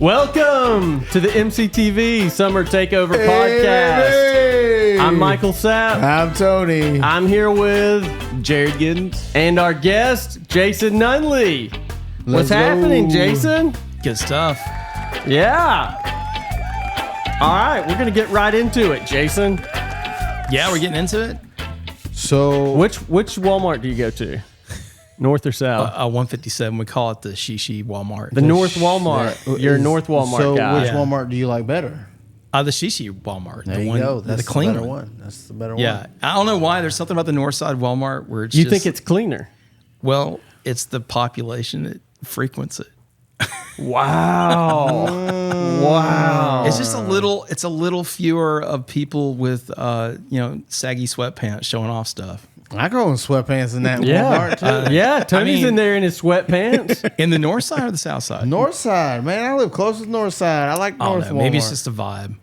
Welcome to the MCTV Summer Takeover Podcast. Hey! I'm Michael Sapp. I'm Tony. I'm here with Jared Giddens. and our guest, Jason Nunnelley. What's Let's go. happening, Jason? Good stuff. Yeah. All right, we're going to get right into it, Jason. Yeah, we're getting into it. So, Which Walmart do you go to? North or south? 157. We call it the Shishi Walmart. The North Walmart. You're a North Walmart so guy. which Yeah. Walmart do you like better? The Shishi Walmart. There the you one, go. That's the clean better one. one. That's the better Yeah, one. I don't know why. There's something about the North Side Walmart where it's You just, think it's cleaner? well, it's the population that frequents it. Wow. Wow. It's just a little fewer of people with saggy sweatpants showing off stuff. I go in sweatpants in that Yeah. Walmart too. Yeah, Tony's mean- in there in his sweatpants. In the North Side or the South Side? North Side, man. I live close to North Side. I like I don't North know. Walmart. Maybe it's just a vibe.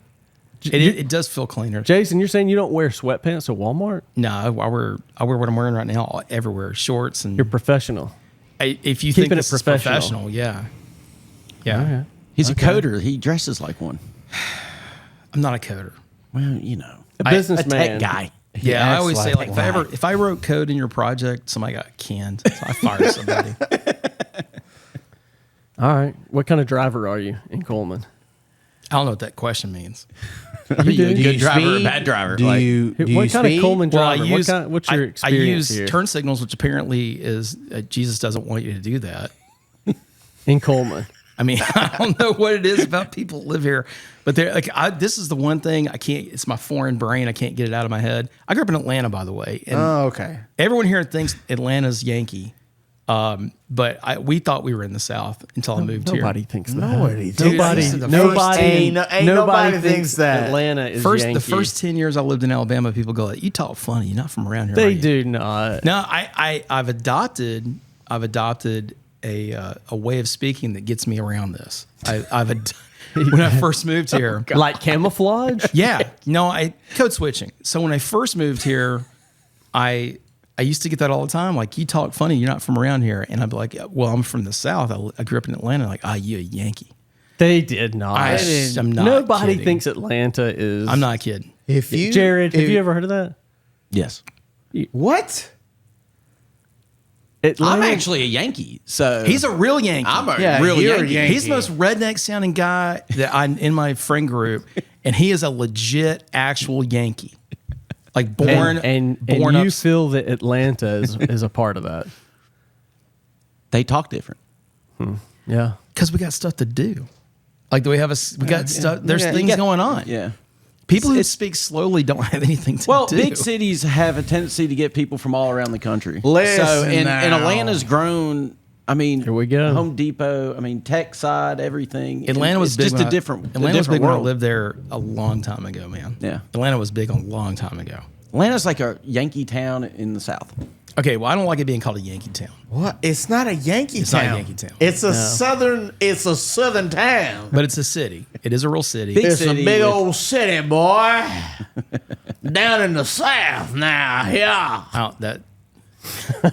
It does feel cleaner. Jason, you're saying you don't wear sweatpants at Walmart? No, I wear what I'm wearing right now everywhere. Shorts and You're professional. if you keeping think it this is professional. yeah. Yeah. Okay. He's a coder. He dresses like one. I'm not a coder. Well, you know, A a businessman. tech guy. Yeah, I acts always say like like if I wrote code in your project, somebody got canned. So I fired somebody. All right. What kind of driver are you in Coleman? I don't know what that question means. Are you a Do good you driver or a speed? bad driver? Do Like, you do you What kind of speed? Coleman Well, I driver? use What's your I experience use here turn signals, which apparently is Jesus doesn't want you to do that. in Coleman? I mean, I don't know what it is about people that live here, but they're like, this is the one thing I can't. It's my foreign brain. I can't get it out of my head. I grew up in Atlanta, by the way, and Oh, okay. everyone here thinks Atlanta's Yankee, but we thought we were in the South until I moved Nobody here. thinks that. Nobody. Dude, Nobody. this is the Nobody. Ain't nobody thinks that. Atlanta is The Yankee. first 10 years I lived in Alabama, people go, "You talk funny. You're not from around here." are They you?" do not. No, I've adopted a way of speaking that gets me around this. When I first moved here, Like camouflage? yeah, no, code switching. So when I first moved here, I used to get that all the time. Like, you talk funny, you're not from around here, and I'd be like, well, I'm from the South. I grew up in Atlanta. Like, you a Yankee? They did not. I'm not. Nobody kidding. thinks Atlanta is. I'm not kidding. If you, Jared, have if- you ever heard of that? yes. What? Atlanta, I'm actually a Yankee, so He's a real Yankee. I'm a Yeah, real you're a Yankee. Yankee. He's the most redneck sounding guy that I'm in my friend group, and he is a legit actual Yankee. Like born and born you up. feel that Atlanta is a part of that. They talk different. Yeah. Because we got stuff to do. Like, we got stuff. There's Yeah, you things got- going on. Yeah. People who speak slowly don't have anything to Well, do. big cities have a tendency to get people from all around the country. Listen so, and now. Atlanta's grown. I mean, Here we go. Home Depot. I mean, tech side, everything. Atlanta was it's big. just when a different. Atlanta was big when I world. lived there a long time ago, man. Yeah. Atlanta was big a long time ago. Atlanta's like a Yankee town in the South. Okay, well, I don't like it being called a Yankee town. What? It's not a Yankee It's town. not a Yankee town. It's a southern. It's a southern town. But it's a city. It is a real city. Big It's a city big with- old city, boy. Down in the South now. Yeah.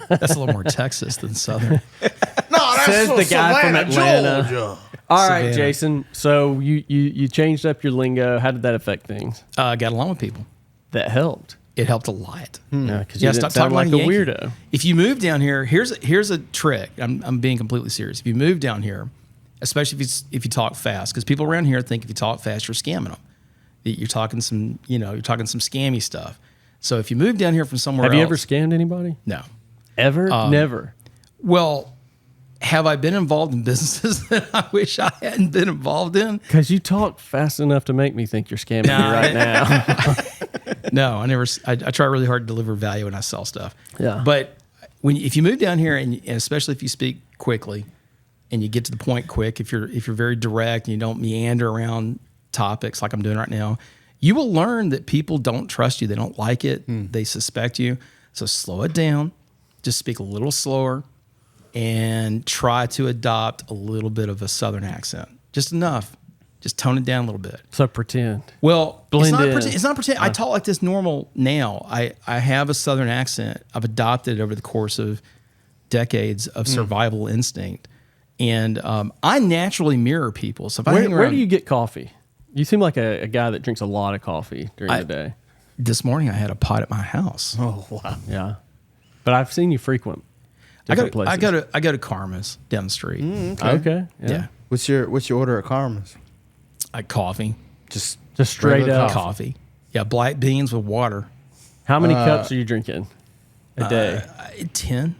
That's a little more Texas than Southern. No, that's Says from the guy from Savannah, Atlanta. Georgia. All right, Savannah. Jason. So you changed up your lingo. How did that affect things? Got along with people. That helped. It helped a lot. Yeah, because Yeah, you didn't stop sound talking like a Yankee. weirdo. If you move down here, here's a trick. I'm being completely serious. If you move down here, especially if you talk fast, because people around here think if you talk fast, you're scamming them. You're talking some scammy stuff. So if you move down here from somewhere Have else, you ever scammed anybody? No. Ever? Never. Well, have I been involved in businesses that I wish I hadn't been involved in? Because you talk fast enough to make me think you're scamming me right now. No, I never. I try really hard to deliver value when I sell stuff. Yeah. But if you move down here, and especially if you speak quickly, and you get to the point quick, if you're very direct and you don't meander around topics like I'm doing right now, you will learn that people don't trust you. They don't like it. They suspect you. So slow it down. Just speak a little slower, and try to adopt a little bit of a Southern accent. Just enough. Just tone it down a little bit. So pretend. Well, Blend in. it's not pretend. I talk like this normal now. I have a Southern accent. I've adopted it over the course of decades of survival instinct. And I naturally mirror people. So if I hang Where around, do you get coffee? You seem like a guy that drinks a lot of coffee during the day. This morning I had a pot at my house. Oh wow. Yeah, but I've seen you frequent different places. I go to Karma's down the street. Okay. Yeah. What's your order at Karma's? Coffee. Just Straight regular up Coffee. Yeah, black beans with water. How many cups are you drinking a day? 10.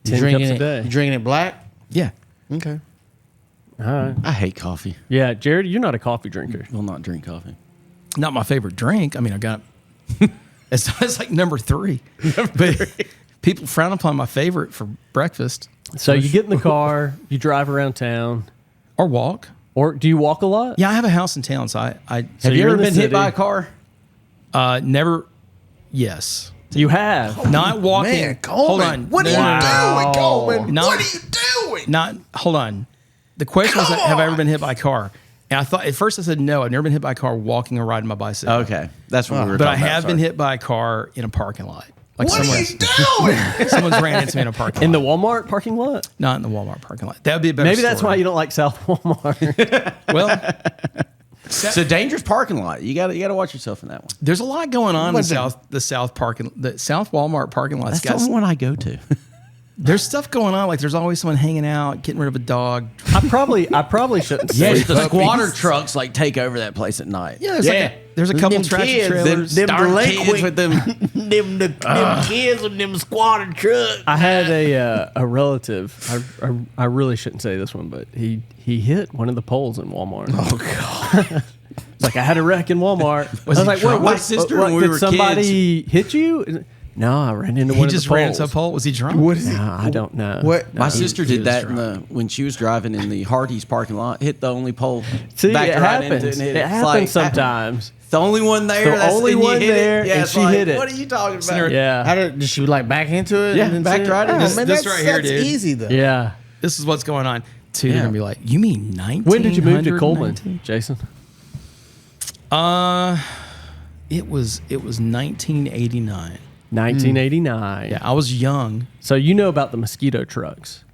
10 cups a day. You drinking it black? Yeah. Okay. All right. I hate coffee. Yeah, Jared, you're not a coffee drinker. Will not drink coffee. Not my favorite drink. I mean, I got it's like number 3. But people frown upon my favorite for breakfast So you get in the car, you drive around town, or walk. or do you walk a lot? Yeah, I have a house in town, so I So Have you you're ever in the been hit city. by a car? never. Yes. You have. Not walking. Man, Coleman. Hold on. What are you doing, Coleman? No. What are you doing? Not. Hold on. The question was, Come have I ever on. been hit by a car? And I thought at first I said no. I've never been hit by a car walking or riding my bicycle. Okay, that's what we were But talking I about. have been sorry. hit by a car in a parking lot. Like What are you doing? someone's ran into me in a parking lot. In the Walmart parking lot? Not in the Walmart parking lot. That would be a better Maybe that's story. why you don't like South Walmart. Well, It's a dangerous parking lot. You got to watch yourself in that one. there's a lot going on in What's the South Walmart parking lot. That's the only one I go to. There's stuff going on. Like there's always someone hanging out, getting rid of a dog. I probably shouldn't say Yes, the that. squatter trucks like take over that place at night. Yeah, there's a couple Them tractor kids, trailers. them Darn delinquent- kids with them. them kids with them squatter trucks. I had a relative. I really shouldn't say this one, but he hit one of the poles in Walmart. Oh God! It's like I had a wreck in Walmart. I was he like, drunk? My sister, when we did were somebody hit you? No, I ran into He one just of the ran poles. into a pole. Was he drunk? What is No, I don't know. What? My No. sister he did was that drunk. when she was driving in the Hardee's parking lot. Hit the only pole. See, backed it right into happens. and hit It It's happens like, sometimes. The only one there. The only and you one hit there, It. Yeah, and it's she like, hit it. What are you talking about? Yeah, Did she like back into it? Yeah, and then backed say- right in. Oh, This- man, this that's, right here, that's dude. easy though. yeah. This is what's going on. They're Yeah. gonna be like, you mean 19? When did you move to Coleman, Jason? It was 1989. 1989. Yeah, I was young. So you know about the mosquito trucks,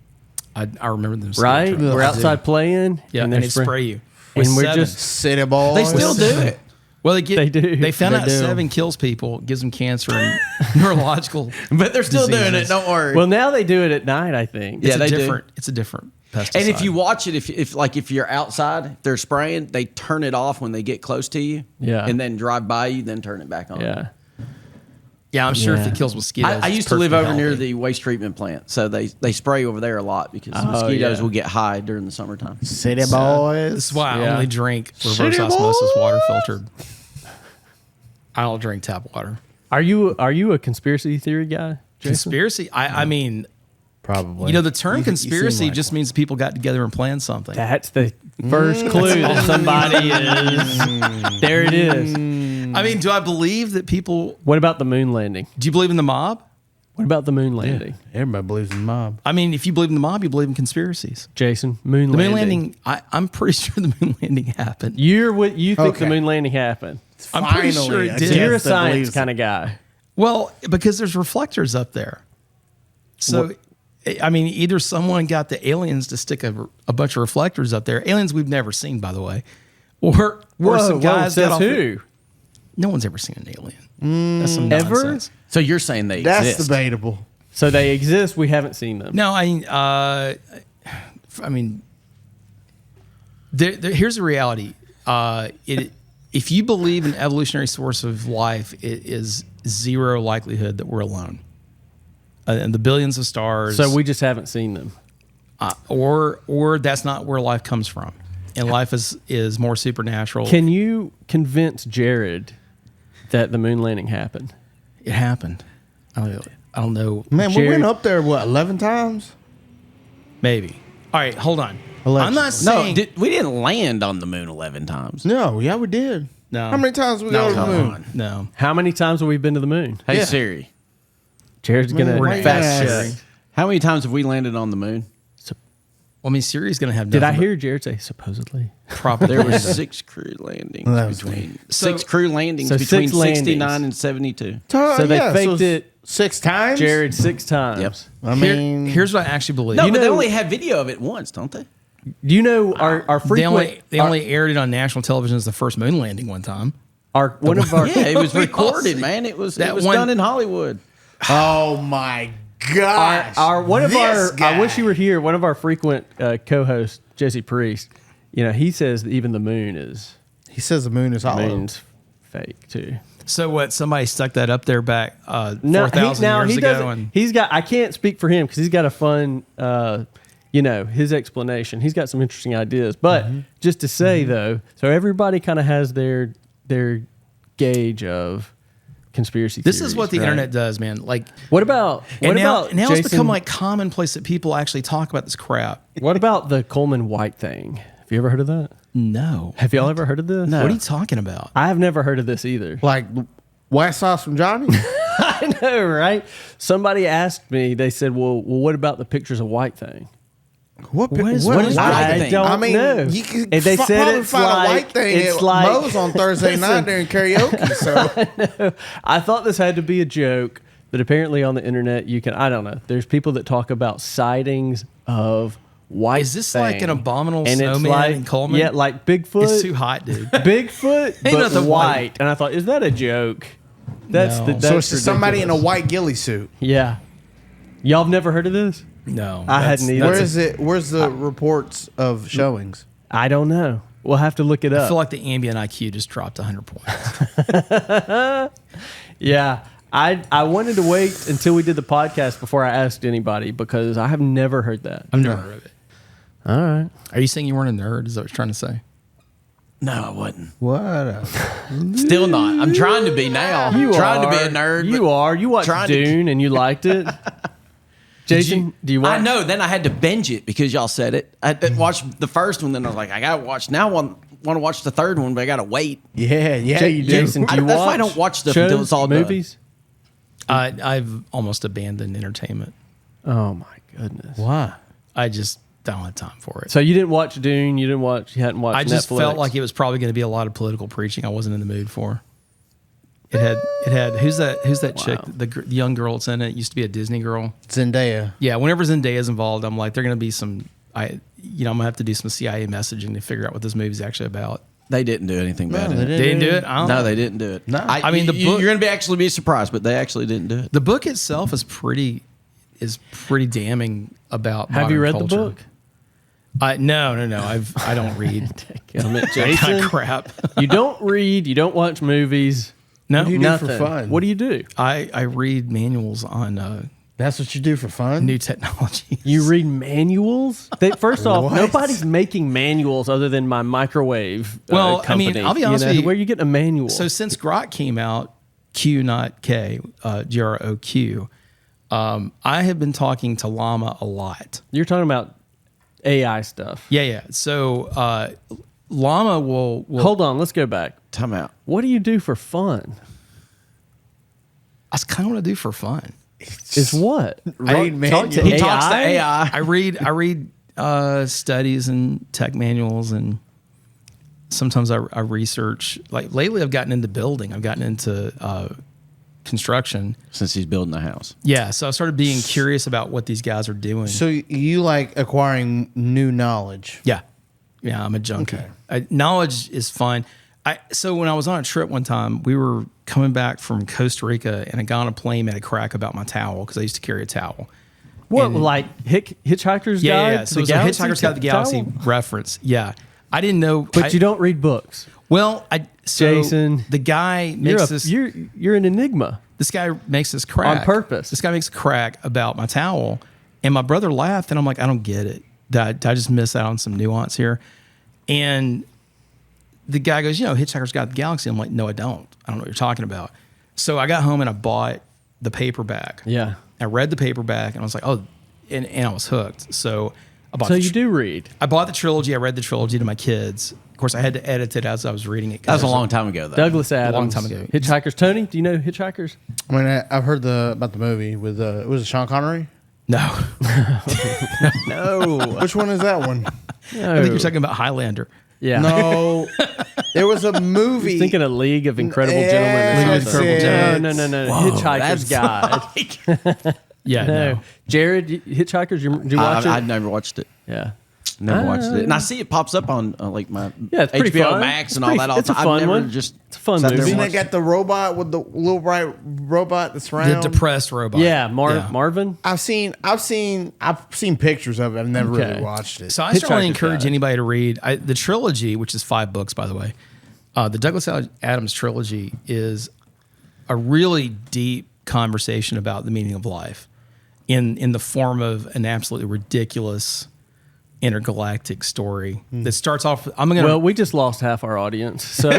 I remember them. right? truck. We're I outside playing. Yeah, and they're they spray you. And With we're seven. just City boys. They still do it. Well, They do. They found They out do. 7 kills people, gives them cancer and neurological. But they're still doing it. diseases. Don't worry. well, now they do it at night. I think. Yeah, they do. It's a different pesticide. And if you watch it, if you're outside, if they're spraying, they turn it off when they get close to you. Yeah. And then drive by you, then turn it back on. Yeah. yeah, I'm sure Yeah. if it kills mosquitoes. I it's used to live perfectly over near healthy. the waste treatment plant, so they spray over there a lot because mosquitoes yeah. will get high during the summertime. City boys. This is why I Yeah. only drink reverse City osmosis boy. water filtered. I don't drink tap water. Are you a conspiracy theory guy, Jason? Conspiracy? I mean, Probably. you know, the term You conspiracy seem like just means people got together and planned something. That's the first clue that somebody is. There it is. I mean, do I believe that people? What about the moon landing? Do you believe in the mob? What about the moon landing? Everybody believes in the mob. I mean, if you believe in the mob, you believe in conspiracies. Jason, moon The landing. moon landing, I'm pretty sure the moon landing happened. You think Okay. the moon landing happened? I'm pretty sure it a did. So you're a guest that science believes kind of guy. Well, because there's reflectors up there. So, I mean, either someone got the aliens to stick a bunch of reflectors up there, aliens we've never seen, by the way, or some guys says got off who? No one's ever seen an alien. That's some Ever? nonsense. So you're saying they That's exist? debatable. So they exist. We haven't seen them. No, I mean, here's the reality. If you believe in evolutionary source of life, it is zero likelihood that we're alone. And the billions of stars. So we just haven't seen them. or that's not where life comes from, and life is more supernatural. Can you convince Jared that the moon landing happened? It happened. I don't know. Man, we Jerry- went up there, 11 times? Maybe. All right, hold on. Allegedly. I'm not No, saying we didn't land on the moon 11 times. No, yeah, we did. No. How many times we go to the come moon? on. No. How many times have we been to the moon? Hey Yeah. Siri, Jared's Man, gonna why you fast ask? Siri. how many times have we landed on the moon? Well, I mean, Siri's going to have. Did I nothing hear Jared say supposedly? but proper? There were 6 crew landings That was between So- 6 crew landings so between 6 landings. 69 and 72. So they yeah, faked it 6 times? Jared 6 times. Yep. I mean, Here's what I actually believe. No, You but they know- only had video of it once, don't they? Do you know our frequent They only aired it on national television as the first moon landing one time. one of our Yeah, it was We all recorded, see- man. It was that one- done in Hollywood. oh my gosh. one of This our guy. I wish you were here. One of our frequent co-hosts, Jesse Priest. You know, he says that even the moon is He says the moon is hollow. moon's fake too. So what? Somebody stuck that up there back No, 4,000 years ago, doesn't. and He's got. I can't speak for him because he's got a fun, his explanation. He's got some interesting ideas. But just to say though, so everybody kind of has their gauge of conspiracy. this theories, is what the right? internet does, man. Like, What about and now about it's Jason, become like commonplace that people actually talk about this crap. What about the Coleman White thing? Have you ever heard of that? No, Have y'all ever heard of this? what are you talking about? I have never heard of this either. Like White Sauce from Johnny? I know, right? Somebody asked me. They said, "Well, what about the pictures of White thing?" What is what White is thing? White I thing? don't I mean, know. you can And they said probably it's find like- a White thing it's at like- Moe's on Thursday night during karaoke. So I thought this had to be a joke, but apparently on the internet you can. I don't know. There's people that talk about sightings of White. Is this thing. like an abominable And it's snowman like, in Coleman? Yeah, like Bigfoot. It's too hot, dude. Bigfoot, but nothing white. white. And I thought, is that a joke? That's No. the. That's so it's just somebody in a ridiculous. white ghillie suit. Yeah. Y'all have never heard of this? No, I hadn't either. Where is it? Where's the reports of showings? I don't know. We'll have to look it I up. feel like the ambient IQ just dropped 100 points. Yeah. I wanted to wait until we did the podcast before I asked anybody because I have never heard that. I've never heard of it. All right. Are you saying you weren't a nerd? Is that what you're trying to say? No, I wasn't. What? Still not. I'm trying to be now. You trying are. to be a nerd. You but are. You watched trying to- Dune and you liked it. Jason, do you watch? I know. Then I had to binge it because y'all said it. I watched the first one. Then I was like, I gotta watch. Now I want to watch the third one, but I gotta wait. Yeah, you do. Jason, do you That's watch why I don't watch stuff shows, until it's all done. movies? I've almost abandoned entertainment. Oh my goodness. Why? I just don't have time for it. So you didn't watch Dune? You hadn't watched I just Netflix? felt like it was probably going to be a lot of political preaching I wasn't in the mood for. It had who's that chick, the young girl that's in it, used to be a Disney girl. Zendaya. Yeah, whenever Zendaya's involved, I'm like, they're going to be some I'm going to have to do some CIA messaging to figure out what this movie's actually about. They didn't do anything bad. they in it. didn't. They didn't do it? I don't No, know. they didn't do it. No. I mean, the book- you're going to actually be surprised, but they actually didn't do it. The book itself is pretty damning about Have you modern read culture. the book? No. I don't read Damn it, that kind Jason. of crap. You don't read. You don't watch movies. No, do you do Nothing. for fun? What do you do? I read manuals on That's what you do for fun? new technology. You read manuals? First off, What? nobody's making manuals other than my microwave Well, I mean, company. I'll be honest with you. Where are you getting a manual? So since Grok came out, Q not K, GROQ, I have been talking to Llama a lot. You're talking about AI stuff. Yeah. So Llama will Hold on, let's go back. Time out. What do you do for fun? That's kind of what I do for fun. Is what? Read Talk to manuals. He talks to AI. I read studies and tech manuals, and sometimes I research. Like lately, I've gotten into building. I've gotten into construction. Since he's building a house. Yeah, so I started being curious about what these guys are doing. So you like acquiring new knowledge? Yeah, I'm a junkie. Okay. Knowledge is fun. So when I was on a trip one time, we were coming back from Costa Rica, and I got on a plane, made a crack about my towel because I used to carry a towel. What, And- like Hitchhiker's Guide? Yeah. to So the it was a Galaxy Hitchhiker's Guide to the Galaxy towel? reference. Yeah, I didn't know, But you don't read books. Well, Jason, the guy You're, makes this. you're an enigma. This guy makes this crack On purpose. This guy makes a crack about my towel, and my brother laughed, and I'm like, I don't get it. Did I just miss out on some nuance here? And the guy goes, Hitchhiker's Guide to the Galaxy. I'm like, no, I don't. I don't know what you're talking about. So I got home and I bought the paperback. Yeah. I read the paperback and I was like, oh, and I was hooked. So I bought. So the you do read. I bought the trilogy. I read the trilogy to my kids. Of course, I had to edit it as I was reading it. That was a long time ago, though. Douglas Adams. long time ago. Hitchhikers. Tony, do you know Hitchhikers? I mean, I've heard about the movie with was it Sean Connery? No, No. Which one is that one? I think you're talking about Highlander. Yeah. No, There was a movie. Thinking of League of Incredible Yeah, Gentlemen. or that's something. it. No. Hitchhiker's Guide. Yeah, No. no. Jared, Hitchhikers, did you watch I've it? never watched it. Yeah. Never watched it, and I see it pops up on like my Yeah, it's pretty HBO fun. Max It's and all pretty- that. All it's a the time. fun I've never one. just It's a fun sat there movie. and Then they watched got the robot with the little bright robot that's The round. depressed robot. Yeah, Yeah. Marvin. I've seen pictures of it. I've never Okay. really watched it. So I strongly Hitchhiker's encourage Guide. anybody to read the trilogy, which is 5 books, by the way. The Douglas Adams trilogy is a really deep conversation about the meaning of life in the form of an absolutely ridiculous intergalactic story that starts off. Well, we just lost half our audience. So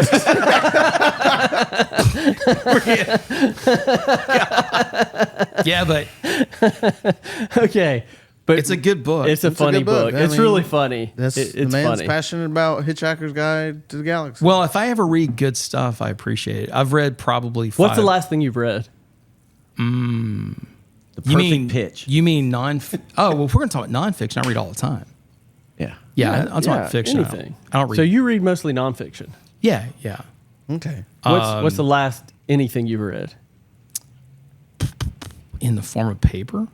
yeah, but okay, but it's a good book. It's a It's a funny good book. book. I It's mean, really funny. That's It's the man's funny. passionate about Hitchhiker's Guide to the Galaxy. Well, if I ever read good stuff, I appreciate it. I've read probably 5. What's the last thing you've read? the perfect You mean pitch. You mean non? Oh, well, if we're going to talk about nonfiction, I read all the time. Yeah. Yeah, I'm talking fiction. Anything. I don't read. So you read mostly nonfiction. yeah. Okay. What's the last anything you've read? In the form of paper.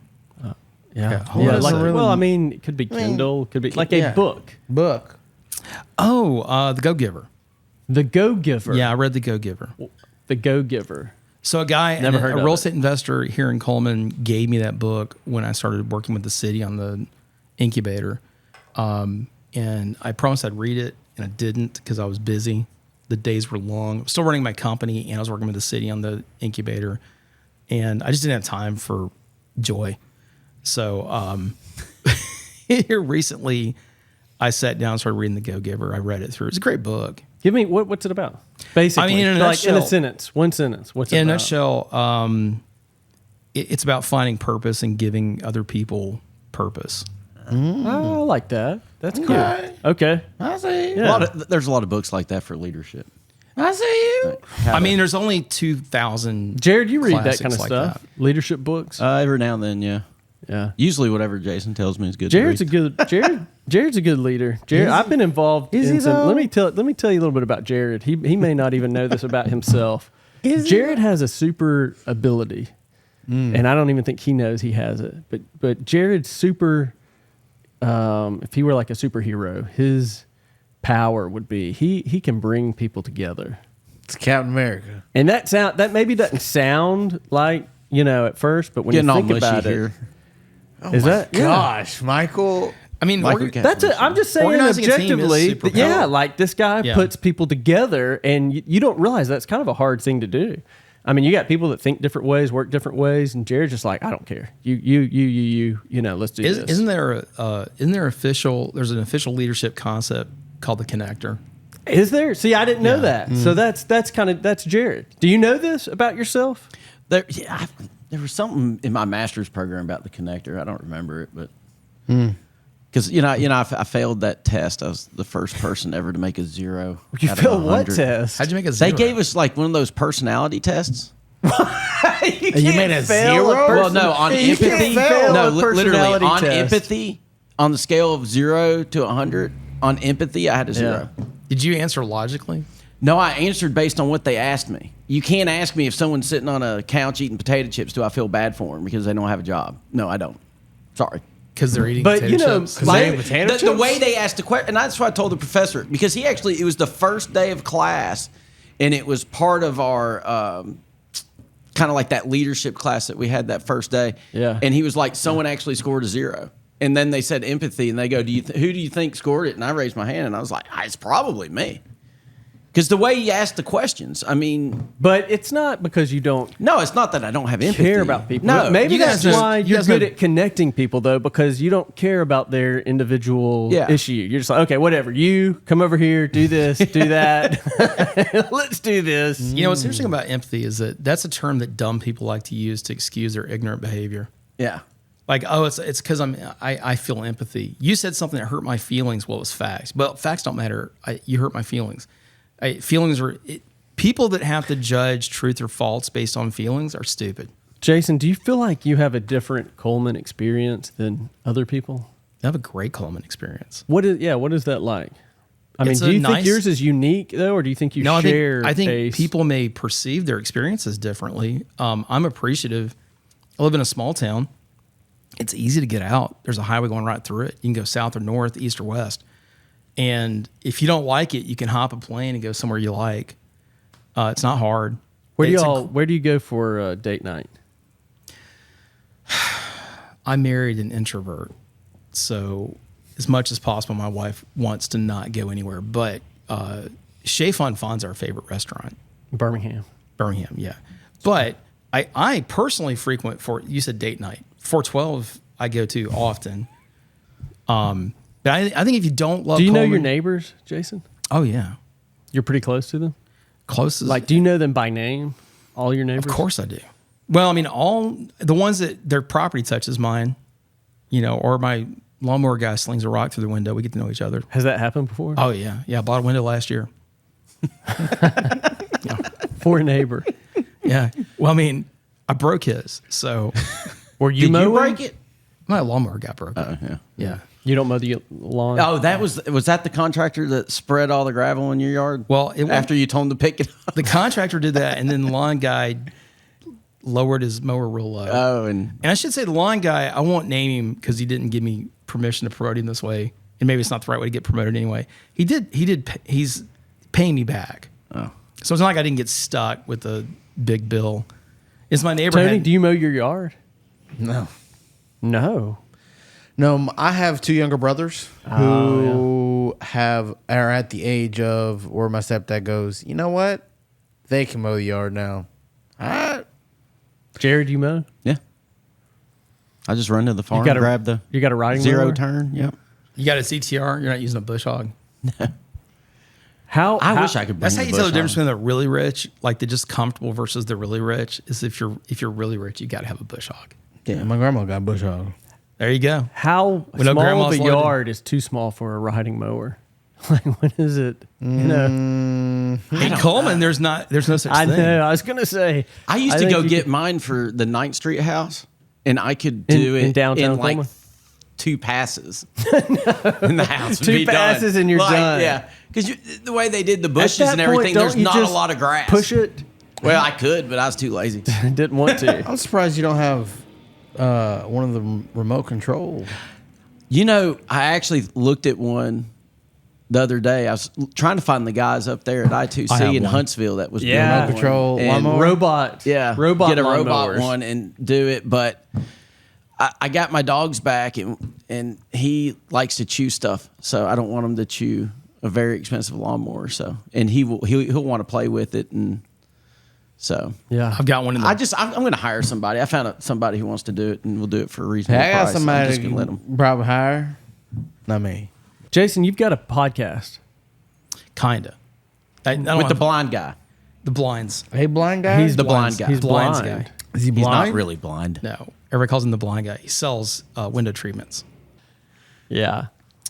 Yeah, hold on a like, second. well, I mean, it could be Kindle, could be like a yeah. book. Book. Oh, The Go-Giver. The Go-Giver. Yeah, I read The Go-Giver. The Go-Giver. So a guy, Never a heard of real it. estate investor here in Coleman gave me that book when I started working with the city on the incubator. And I promised I'd read it, and I didn't because I was busy. The days were long. I was still running my company, and I was working with the city on the incubator. And I just didn't have time for joy. So here recently, I sat down and started reading The Go-Giver. I read it through. It's a great book. Give me what's it about? Basically, I mean, in a like in a nutshell- sentence, one sentence. What's it In a about? nutshell, it's about finding purpose and giving other people purpose. Oh, I like that. That's cool. Okay. Okay. I see. Yeah. There's a lot of books like that for leadership. I see you. I mean, there's only 2,000. Jared, you read that classics kind of like stuff, leadership books. Every now and then, yeah. Yeah. Usually, whatever Jason tells me is good. Jared's to a read. good Jared's a good leader. Jared, I've been involved Is in he some. though? Let me tell you a little bit about Jared. He may not even know this about himself. Jared has a super ability, and I don't even think he knows he has it. But Jared's super. If he were like a superhero, his power would be he can bring people together. It's Captain America. And that maybe doesn't sound like at first, but when Getting you all think mushy about here. it, is that yeah. Gosh, Michael. I mean, Like we can- That's it. I'm just saying Organizing a team is objectively. super Yeah, powerful. like this guy Yeah. puts people together, and you don't realize that's kind of a hard thing to do. I mean, you got people that think different ways, work different ways, and Jared's just like, I don't care. You. Let's do this. isn't there there's an official leadership concept called the connector? Is there? See, I didn't know Yeah. that. So that's Jared. Do you know this about yourself? There was something in my master's program about the connector. I don't remember it, but because I failed that test. I was the first person ever to make a 0. You out of failed what 100. test? How'd you make a They 0? gave us like one of those personality tests. You made a fail 0? Well, no, on You can't empathy. fail No, a literally personality on test. empathy. On the scale of 0 to 100, on empathy, I had a 0. Did you answer logically? No, I answered based on what they asked me. You can't ask me if someone's sitting on a couch eating potato chips, do I feel bad for them because they don't have a job? No, I don't. Sorry. Because they're eating But, potato chips. like, The way they asked the question, and that's what I told the professor, because it was the first day of class, and it was part of our kind of like that leadership class that we had that first day. Yeah. And he was like, someone actually scored a 0. And then they said empathy, and they go, who do you think scored it? And I raised my hand, and I was like, it's probably me. Because the way he asked the questions, I mean, But it's not because you don't no, it's not that I don't have empathy. care about people. No, Maybe you guys that's just- why you you're guys good know- at connecting people, though, because you don't care about their individual Yeah. issue. You're just like, okay, whatever. You come over here, do this, do that. Let's do this. You know what's interesting about empathy is that that's a term that dumb people like to use to excuse their ignorant behavior. Yeah. Like, oh, it's because I feel empathy. You said something that hurt my feelings. Well, it was facts, but facts don't matter. You hurt my feelings. People that have to judge truth or false based on feelings are stupid. Jason, do you feel like you have a different Coleman experience than other people? I have a great Coleman experience. What is that like? I mean, It's do a you nice- think yours is unique though, or do you think you No, share? I think a- people may perceive their experiences differently. I'm appreciative. I live in a small town. It's easy to get out. There's a highway going right through it. You can go south or north, east or west. And if you don't like it, you can hop a plane and go somewhere you like. It's not hard. Where do It's where do you go for date night? I married an introvert, so as much as possible, my wife wants to not go anywhere. But Chez Fun Fun's our favorite restaurant. Birmingham. Birmingham, yeah. But I personally frequent you said date night. 412 I go to often. But I think if you don't love Do you know your Coleman- neighbors, Jason? Oh yeah. You're pretty close to them. Closest. Like, do you know them by name? All your neighbors? Of course I do. Well, I mean, all the ones that their property touches mine, or my lawnmower guy slings a rock through the window. We get to know each other. Has that happened before? Oh yeah. Yeah. I bought a window last year. For a neighbor. Yeah. Well, I mean, I broke his. So Were you Did you mowing? break it? my lawnmower got broken. Oh, yeah. Yeah. You don't mow the lawn? Oh, was that the contractor that spread all the gravel in your yard? Well, after you told him to pick it up. The contractor did that, and then the lawn guy lowered his mower real low. Oh, and And I should say the lawn guy, I won't name him because he didn't give me permission to promote him this way. And maybe it's not the right way to get promoted anyway. He's paying me back. oh, So it's not like I didn't get stuck with a big bill. It's my neighbor. Tony, do you mow your yard? No. No. No, I have two younger brothers who are at the age of where my stepdad goes, you know what? They can mow the yard now. Jared, you mow? yeah. I just run to the farm, got a- grab the You got a riding zero mower? turn. Yep. You got a CTR. You're not using a bush hog. How I wish I could. Bring That's how you tell the bush difference hog. between the really rich, like the just comfortable, versus the really rich. Is if you're really rich, you got to have a bush hog. Yeah, my grandma got a bush hog. There you go. How We know small of grandma's a loaded. yard is too small for a riding mower? Like, when is it? You know, In Coleman, there's no such I thing. know. I was gonna say. I used to think go you get could- mine for the 9th Street house, and I could do in it downtown in like Coleman? 2 passes in the house. would 2 be done. passes and you're done. Yeah, because the way they did the At bushes that and point, everything, don't there's you not a just lot of grass. Push it. Well, I could, but I was too lazy. Didn't want to. I'm surprised you don't have one of the remote control. You know, I actually looked at one the other day. I was trying to find the guys up there at I have I2C in one. Huntsville that was Yeah. building Remote one. control And lawnmower? Robot. Yeah, Robot. get a robot lawnmowers. one and do it. But I got my dogs back, and he likes to chew stuff, so I don't want him to chew a very expensive lawnmower. So, and he'll want to play with it, and so Yeah. I've got one in the. I'm going to hire somebody. I found somebody who wants to do it, and we'll do it for a reasonable Hey, I got price. I'm somebody just gonna let 'em. probably hire. Not me. Jason, you've got a podcast. Kinda. I don't with the have- blind guy. the blinds. Hey, blind guy. He's The blind guy. He's Blinds blind. guy. Is he He's blind? not really blind. No, everybody calls him the blind guy. He sells window treatments. Yeah.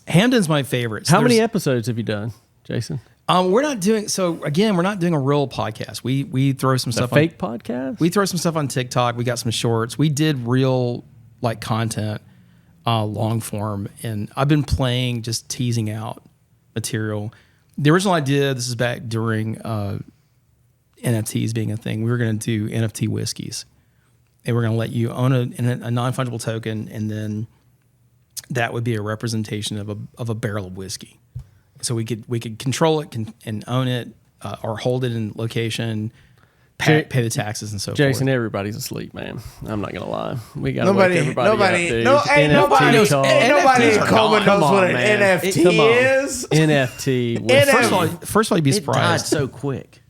Hamden's my favorite. So How many there's- episodes have you done, Jason? We're not doing. So again, we're not doing a real podcast. We throw some A stuff. fake podcast? We throw some stuff on TikTok. We got some shorts. We did real like content, long form, and I've been playing, just teasing out material. The original idea, this is back during NFTs being a thing. We were going to do NFT whiskeys, and we're going to let you own a non-fungible token, and then that would be a representation of a barrel of whiskey. So we could control it and own it, or hold it in location, pay the taxes and so Jason, forth. everybody's asleep, man. I'm not gonna lie. We got Nobody wake everybody nobody up, dude. no, ain't nobody knows, talk. ain't nobody NFTs in are Coleman gone. knows Come what on, an man. NFT Come on. is. NFT. First of all, you'd be It died surprised. so quick.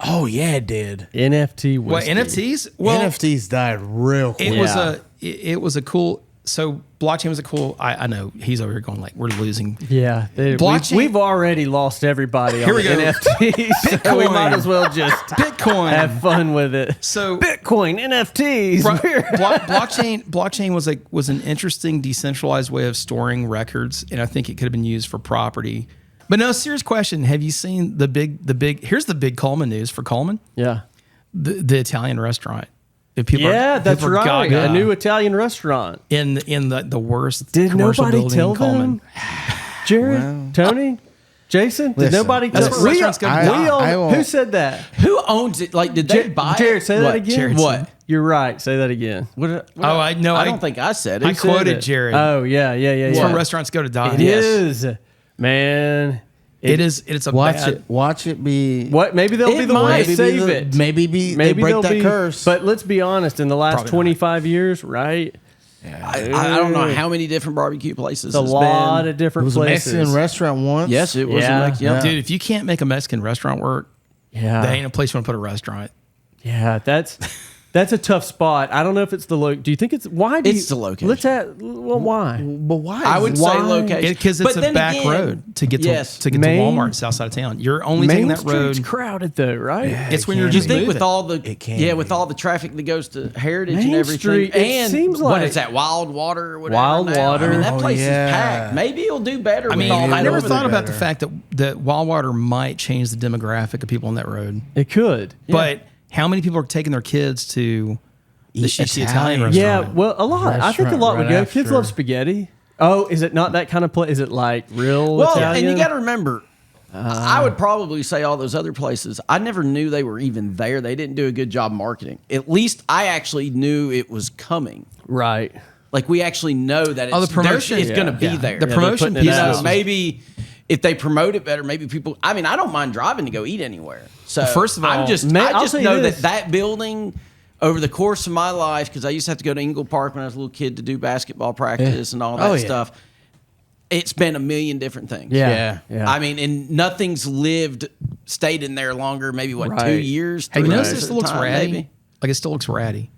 Oh yeah, it did. NFT. What whiskey. NFTs? Well, NFTs died real quick. it was a cool. So blockchain was a cool. I know he's over here going like we're losing. Yeah, Blockchain- we've already lost everybody Here on we the go. NFTs. So we Bitcoin. might as well just Bitcoin. have fun with it. So Bitcoin, NFTs. blockchain was an interesting decentralized way of storing records, and I think it could have been used for property. But no, serious question: have you seen the big? Here's the big Coleman news for Coleman: Yeah. the Italian restaurant. If people Yeah, that's people are right. gaga A new Italian restaurant. in the worst Did commercial nobody building tell in Coleman. them? Jared, Tony, Jason, did Listen, nobody that's tell where restaurants go to die. Who said that? Who owns it? Like, did they buy Jared, it? say that again. Jared What? You're right. Say that again. I I don't think I said it. I quoted it? Jared. Oh, yeah. It's where restaurants go to die. It is. Man. It's a bad. Watch it be. What? Maybe they'll be the one Maybe to be save the- it. Maybe they break they'll that curse. But let's be honest, in the last Probably not. 25 years, right? I don't know how many different barbecue places. It's a it's lot been. of different It was a places. Mexican restaurant once. Yes, it was. Yeah. Yeah. Dude, if you can't make a Mexican restaurant work, Yeah. there ain't a place you want to put a restaurant. Yeah, that's a tough spot. I don't know if it's the do you think it's why do It's you, the location. Why? But why? I would say location Because it's But a then back again, road to get to yes. to Main- Walmart south side of town. You're only taking Main that road. Street's crowded though, right? It's when you're can just be. You think moving. with all the It can with be. all the traffic that goes to Heritage Main and everything, Street, it and seems what like- is that Wild Water or whatever? Wild now? Water. I mean, that Oh, place yeah. is packed. Maybe it'll do better. I mean, with all I that never over thought there. about the fact that Wild Water might change the demographic of people on that road. It could. But how many people are taking their kids to the Shishi Italian restaurant? Yeah, well, a lot. I think a lot would Restaurant go. right Kids after. love spaghetti. Oh, is it not that kind of place? Is it like real Well, Italian? and you got to remember, I would probably say all those other places. I never knew they were even there. They didn't do a good job marketing. At least I actually knew it was coming. right. Like we actually know that it's, the promotion- it's going to be yeah. there. The they're promotion putting it piece out. of So this was- maybe if they promote it better, maybe people. I mean, I don't mind driving to go eat anywhere. So First of all, I just I'll say know this. that building. Over the course of my life, because I used to have to go to Ingle Park when I was a little kid to do basketball practice and all that Oh, yeah. stuff. It's been a million different things. Yeah. Yeah. I mean, and nothing's stayed in there longer. Maybe what 2 Right. years? Hey, you 3 notice years it at still a looks time, ratty? maybe? Like it still looks ratty.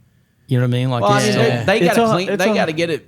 You know what I mean? Like Well, I it's mean, still- they It's got to a- clean. it's They a- got to get it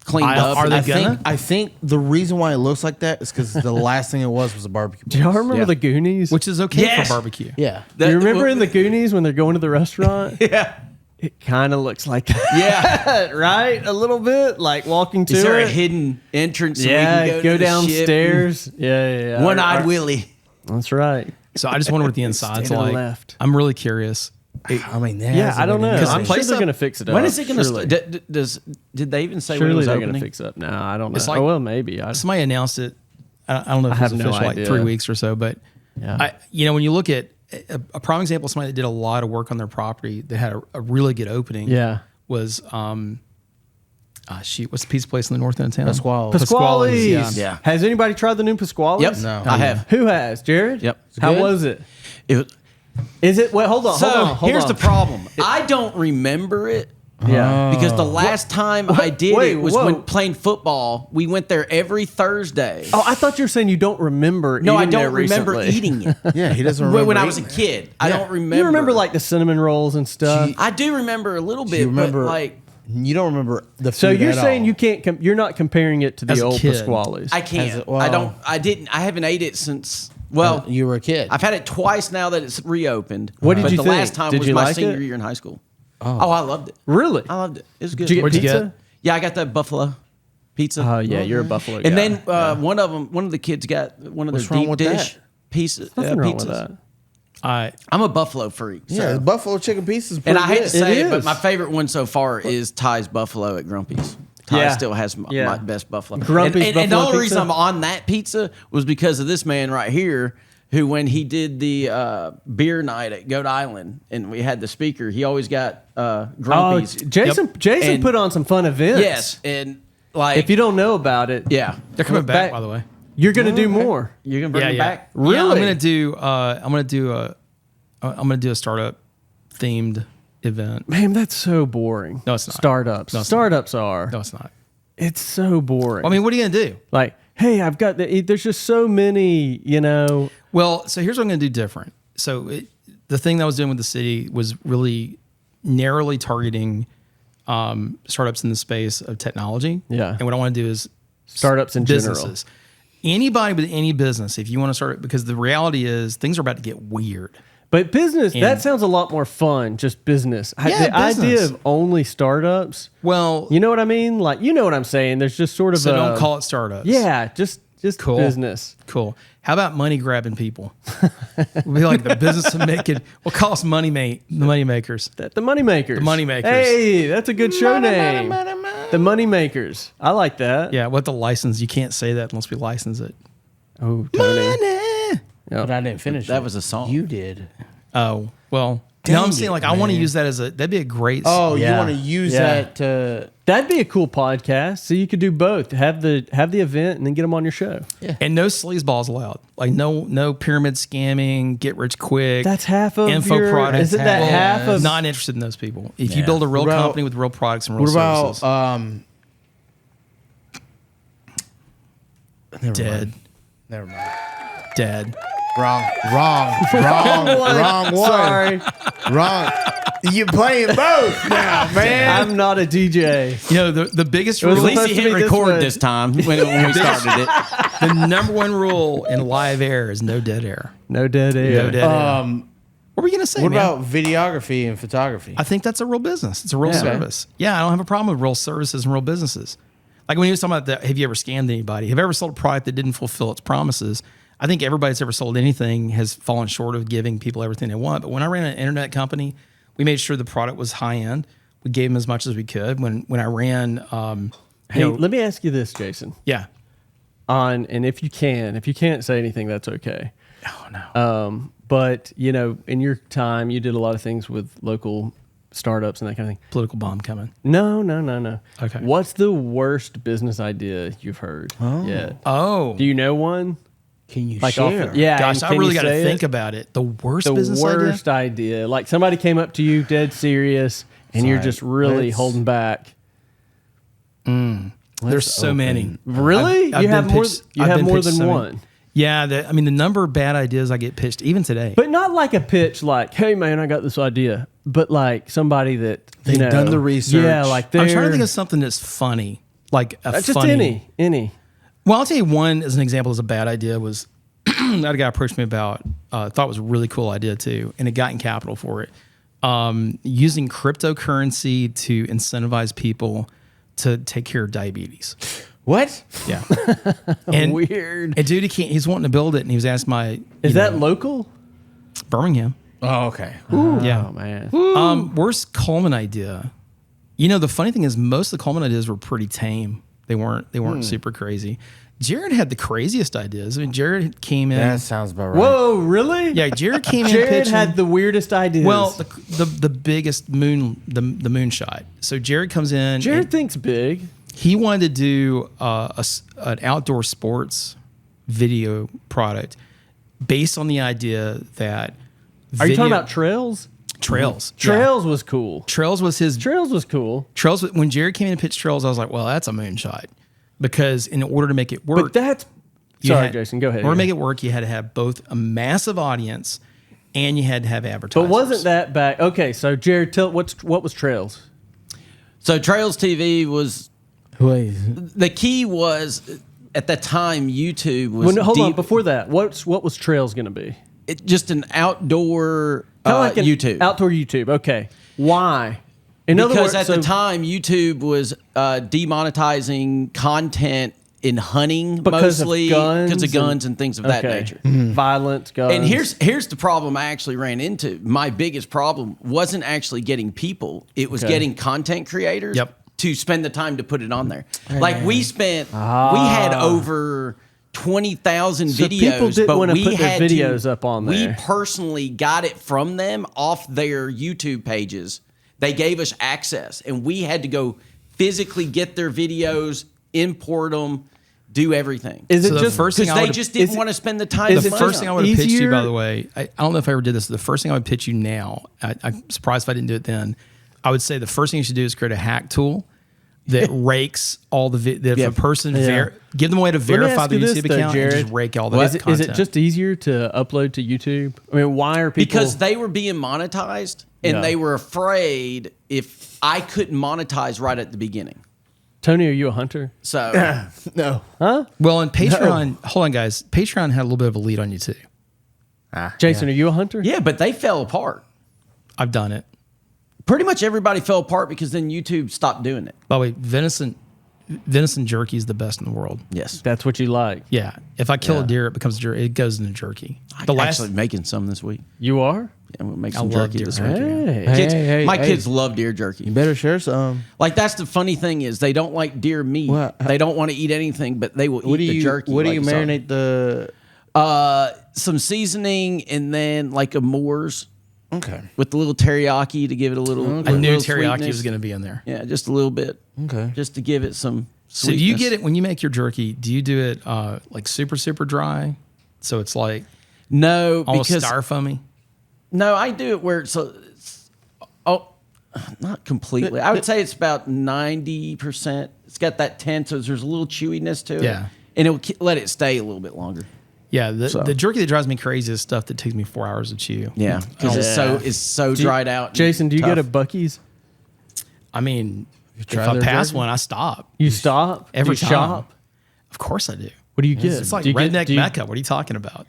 cleaned up. Are they I gonna? think the reason why it looks like that is because the last thing it was a barbecue. Do y'all remember Yeah. the Goonies? which is okay Yes. for barbecue. Yeah. Do you remember in the Goonies when they're going to the restaurant? Yeah. It kind of looks like that. Yeah. right? A little bit like walking to Is there it. a hidden entrance? So yeah, we can go to the ship downstairs. Yeah. One-eyed Willie. That's right. So I just wonder what the inside's Stay to the like. left. I'm really curious. I mean, Yeah, I don't know. Because I'm the sure place they're up- going to fix it up. When is it going Surely. to? Did they even say when it Surely was they're going opening? to fix it up. No, I don't know. It's like- oh, well, maybe. Somebody announced it. I don't know if I it was have no official, like idea. 3 weeks or so, but Yeah. when you look at a prime example of somebody that did a lot of work on their property that had a really good opening. Yeah. Was what's the pizza place in the north end of town? Pasquale. Pasquale's. yeah. Yeah. Has anybody tried the new Pasquale's? Yep. No. I have. Who has? Jared? Yep. How good? was it? It was, Is it? Wait, hold on. hold on. here's the problem. I don't remember it Yeah. because the last time I did Wait, it was whoa. when playing football. We went there every Thursday. Oh, I thought you were saying you don't remember. no, I eating there don't remember recently. eating it. Yeah, he doesn't remember. when I was a eating it. kid, I don't remember. You remember like the cinnamon rolls and stuff. I do remember a little bit, You remember? but like You don't remember the food So you're at saying all. you can't. You're not comparing it to the As a old kid. Pasquale's. I can't. Has it- well- I don't. I didn't. I haven't ate it since. Well, you were a kid. I've had it twice now that it's reopened. What did but you the think? last time Did was you my like senior it? year in high school. Oh, I loved it. Really? I loved it. It was good. Did you get What'd you pizza? get? Yeah, I got the buffalo pizza. Oh yeah, you're a buffalo. and guy. then one of the kids got one of What's their wrong deep with dish that? pieces. nothing wrong with pizzas. that. I'm a buffalo freak. yeah, So. the buffalo chicken pieces. And I hate to say It it, but is. my favorite one so far is Ty's Buffalo at Grumpy's. Ty Yeah. still has my Yeah. best buffalo. Grumpy's and the buffalo only reason pizza? I'm on that pizza was because of this man right here, who when he did the beer night at Goat Island and we had the speaker, he always got Oh, Grumpy's. Jason And- put on some fun events. Yes, and like If you don't know about it, yeah, They're coming back, Back- by the way. you're gonna do more. you're gonna bring him back. Yeah, I'm Really? gonna do a startup themed event. Man, that's so boring. No, it's not. Startups. No, it's not. Startups are. No, it's not. It's so boring. I mean, what are you gonna do? like, hey, I've got the. There's just so many. Well, so here's what I'm going to do different. So the thing that I was doing with the city was really narrowly targeting startups in the space of technology. Yeah. And what I want to do is Startups in general. businesses. Anybody with any business, if you want to start, because the reality is things are about to get weird. But business, that And- sounds a lot more fun. Just business. Yeah, the idea business. of only startups. Well, You know what I mean? Like, you know what I'm saying? There's just sort of so a, don't call it startups. Yeah, just Cool. business. Cool. How about money grabbing people? We'll be like the business of making. We'll call us the money makers. The Money Makers. The Money Makers. Hey, that's a good show name. The Money Makers. I like that. Yeah, what the license? You can't say that unless we license it. Oh, Tony. Money. But I didn't finish. That was a song. You did. Oh, well. No, I'm Dang saying it, like I want to man. use that as a. That'd be a great. Oh, Yeah. you want to use Yeah. that to? That'd be a cool podcast. So you could do both. Have the event and then get them on your show. And no sleazeballs allowed. Like no pyramid scamming, get rich quick. That's half of info your, products. Isn't that half of? Not interested in those people. If you build a real What about- company with real products and real What about services, never dead, mind. Never mind. dead. Wrong one. Sorry, Wrong. You playing both now, man. I'm not a DJ. You know the biggest was rule. At least supposed he to hit be this record way. this time when we started it. The number one rule in live air is no dead air. No dead air. No dead air. What were you gonna say? What man? about videography and photography? I think that's a real business. It's a real service. Yeah, I don't have a problem with real services and real businesses. Like when he was talking about that, have you ever scammed anybody? Have you ever sold a product that didn't fulfill its promises? I think everybody that's ever sold anything has fallen short of giving people everything they want. But when I ran an internet company, we made sure the product was high end. We gave them as much as we could. When I ran, Hey, let me ask you this, Jason. yeah. And if you can't say anything, that's okay. Oh no. But in your time, you did a lot of things with local startups and that kind of thing. Political bomb coming. No. Okay. What's the worst business idea you've heard yet? Oh. Do you know one? Can you Like share? yeah. Gosh, and I can really you got to say think it? about it. The worst The business worst idea. Like somebody came up to you dead serious, and you're Sorry, just really let's- holding back. idea. There's so many. Really? I've you been have more. pitched- You I've have been more pitched than so many. one. Yeah, the number of bad ideas I get pitched even today. But not like a pitch like, hey, man, I got this idea. But like somebody that, They've done the research. Yeah, like they're... I'm trying to think of something that's funny, like a just funny. any. Well, I'll tell you one as an example as a bad idea was that a guy approached me about, thought it was a really cool idea too, and it got in capital for it. Using cryptocurrency to incentivize people to take care of diabetes. What? Yeah. And, Weird. and dude, he's wanting to build it, and he was asking Is that local? Birmingham. Oh, okay. Yeah. Oh, man. Worst Coleman idea. The funny thing is most of the Coleman ideas were pretty tame. They weren't super crazy. Jared had the craziest ideas. I mean, Jared came in. That sounds about right. Whoa, really? Yeah, Jared came in Jared pitching. had the weirdest ideas. well, the biggest the moonshot. So Jared comes in. Jared and thinks big. he wanted to do an outdoor sports video product based on the idea that. Are you talking about Trails? Trails? Trails was cool. Yeah. Trails was his. Trails was cool. Trails. When Jared came in and pitched Trails, I was like, well, that's a moonshot. Because in order to make it work, But that's... you Sorry, had- Jason, go ahead. In order to make it work, you had to have both a massive audience and you had to have But advertisers. wasn't that back... Okay, so Jared, what was Trails? So Trails TV was Wait. the key was at the time YouTube was Well, no, hold on, deep- before that, what was Trails going to be? just an outdoor Kinda like an YouTube. Outdoor YouTube, okay. Why? In other Because words, at so- the time YouTube was demonetizing content in hunting Because of mostly guns because of guns and- and things of that okay. nature. Violence, guns. And here's the problem I actually ran into. My biggest problem wasn't actually getting people; it was Okay. getting content creators Yep. to spend the time to put it on there. Like we had over 20,000 So videos, people didn't but wanna we put their had videos up on there. We personally got it from them off their YouTube pages. They gave us access, and we had to go physically get their videos, import them, do everything. Is it So the just... first thing Because I they would- just didn't is it- want to spend the time. is The it first thing I would have pitched you, easier- by the way, I don't know if I ever did this. The first thing I would pitch you now, I'm surprised if I didn't do it then. I would say the first thing you should do is create a hack tool that rakes all the if a person give them a way to Let me verify ask the you YouTube this, though, account and Jared. just rake all the Is content. it just easier to upload to YouTube? I mean, why are people... Because they were being monetized, and Yeah. they were afraid if I couldn't monetize right at the beginning. Tony, are you a hunter? So No. Well, and Patreon, hold on, guys. Patreon had a little bit of a lead on you too. Jason, are you a hunter? yeah, but they fell apart. I've done it. Pretty much everybody fell apart because then YouTube stopped doing it. By the way, venison venison jerky is the best in the world. Yes. That's what you like. Yeah. If I kill Yeah. a deer, it becomes jerky. It goes into jerky. I'm actually making some this week. You are? Yeah, I'm gonna make I some love jerky deer this jerky. weekend. Hey. Kids, my hey. kids love deer You jerky. better share some. Like that's the funny thing is they don't like deer meat. What? They don't want to eat anything, but they will What eat do the you jerky. What do like you it's all- marinate the? Some seasoning and then like a Moors Okay. with the little teriyaki to give it a little. I knew little teriyaki sweetness. was going to be in there. Yeah, just a little bit. Okay. Just to give it some. So do you sweetness. get it when you make your jerky? Do you do it like super, super dry? So it's like No, almost because styrofoamy? no, I do it where not completely. I would say it's about 90%. It's got that tense, so there's a little chewiness to it. Yeah. And it will let it stay a little bit longer. Yeah, So- the jerky that drives me crazy is stuff that takes me 4 hours to chew. Yeah, because it's so dried out. and Jason, do you go to tough. Buc-ee's? I mean, if tried I their pass jerky? one, I stop. You stop? Every do you time. shop? Of course I do. What do you get? It's like do you redneck do you, Mecca. What are you talking about?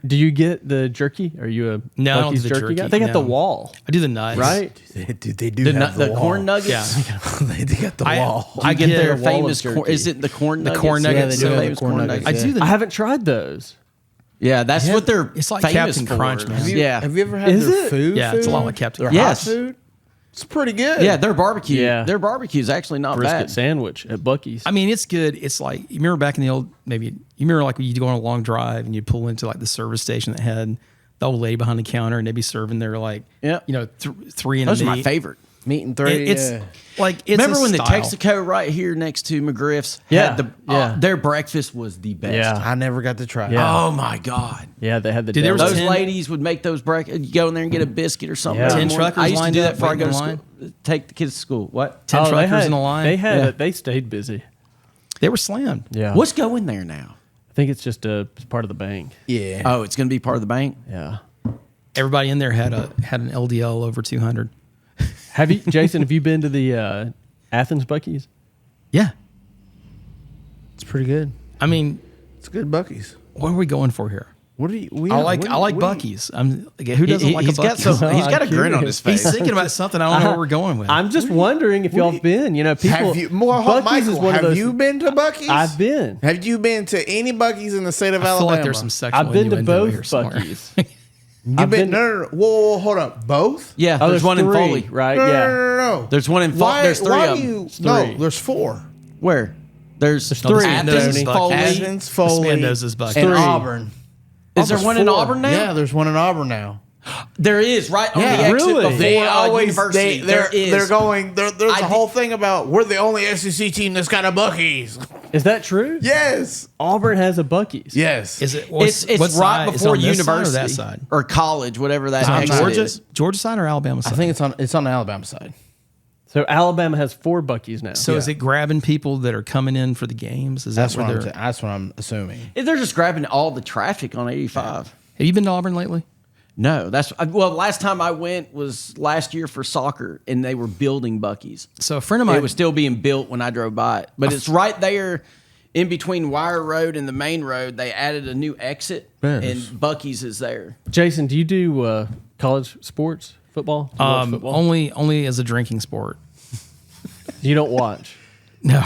Do you get the jerky? Are you a No, I don't Buc-ee's do the jerky guy? jerky, They got the no. wall, I do the nuts. right? Dude, they do the, have the wall. corn nuggets? Yeah. they got the I- wall. I get get their a wall of famous corn. jerky. Is it the corn The nuggets? corn Yeah, nuggets. they do have the famous corn corn nuggets. I do the. I haven't tried those. Yeah, that's what they're It's like famous Captain for. Crunch, man. Have you, Yeah. Have you ever had Is their it? food? Yeah, it's a lot food? like Captain Their Crunch. hot Yes. food. It's pretty good. Yeah, their barbecue. Yeah. Their barbecue is actually not Brisket bad. sandwich at Buc-ee's. I mean, it's good. It's like you remember back in the old maybe you remember like when you go on a long drive and you pull into like the service station that had the old lady behind the counter and they'd be serving their like Yeah. three in Those a are my meat. favorite. Meat and three. It's yeah. like it's Remember a when the style. Texaco right here next to McGriff's Yeah, had the yeah. their breakfast was the best. Yeah. I never got to try. Yeah. Oh my god. yeah, they had the Dude, there was deli. Those 10 ladies would make those breakfast. You go in there and get a biscuit or something. Yeah. every 10 morning. truckers I used to lined do that up, before I go to waiting school. Take the kids to school. What? 10 Oh, they truckers had- in a line. They had Yeah. it. They stayed busy. They were slammed. Yeah. What's going there now? I think it's just a part of the bank. Yeah. Oh, it's going to be part of the bank. Yeah. Everybody in there had an LDL over 200. Have you, Jason? Have you been to the Athens Buc-ee's? Yeah. It's pretty good. I mean, It's good Buc-ee's. what are we going for here? What do you? I like Buc-ee's. I'm like, who doesn't like a He's got Buc-ee's? some. He's got a I'm grin on curious. his face. He's thinking about something. I don't know where we're going with. I'm just wondering if y'all have been. You know, people. Have you? Well, Buc-ee's Michael, is one have of those. you been to Buc-ee's? I've been. Have you been to any Buc-ee's in the state of I feel Alabama? like there's some sexual I've been to innuendo both here somewhere. Buc-ee's. You've I've been, been- no, whoa, hold up. Both? Yeah, Oh, there's one in three, Foley. right? No, Yeah. no. There's one in Foley. Why, There's three why of do them. you? No, three. there's four. Where? There's three in Athens, Tony. Foley. Athens, This Foley, man knows his Buc-ee's. and Three. Auburn. Is there There's one in four. Auburn now? Yeah, there's one in Auburn now. There is right on Yeah. the exit Really? before They always university. they're there is. they're going. There's I a did- whole thing about we're the only SEC team that's got a Buc-ee's. Is that true? Yes. Auburn has a Buc-ee's. Yes. Is it? It's what right side? It's before on this side or university that side? or college, whatever that on exit Georgia, is. Georgia side or Alabama side? I think it's on the Alabama side. So Alabama has 4 Buc-ee's now. so. Is it grabbing people that are coming in for the games? Is that That's where what they're? that's what I'm assuming. They're just grabbing all the traffic on 85. Have you been to Auburn lately? No, last time I went was last year for soccer, and they were building Buc-ee's. So a friend of mine It was still being built when I drove by it, but it's right there in between Wire Road and the main road. They added a new exit, Yes. and Buc-ee's is there. Jason, do you do college sports, football? Do you watch football? only as a drinking sport. You don't watch. No,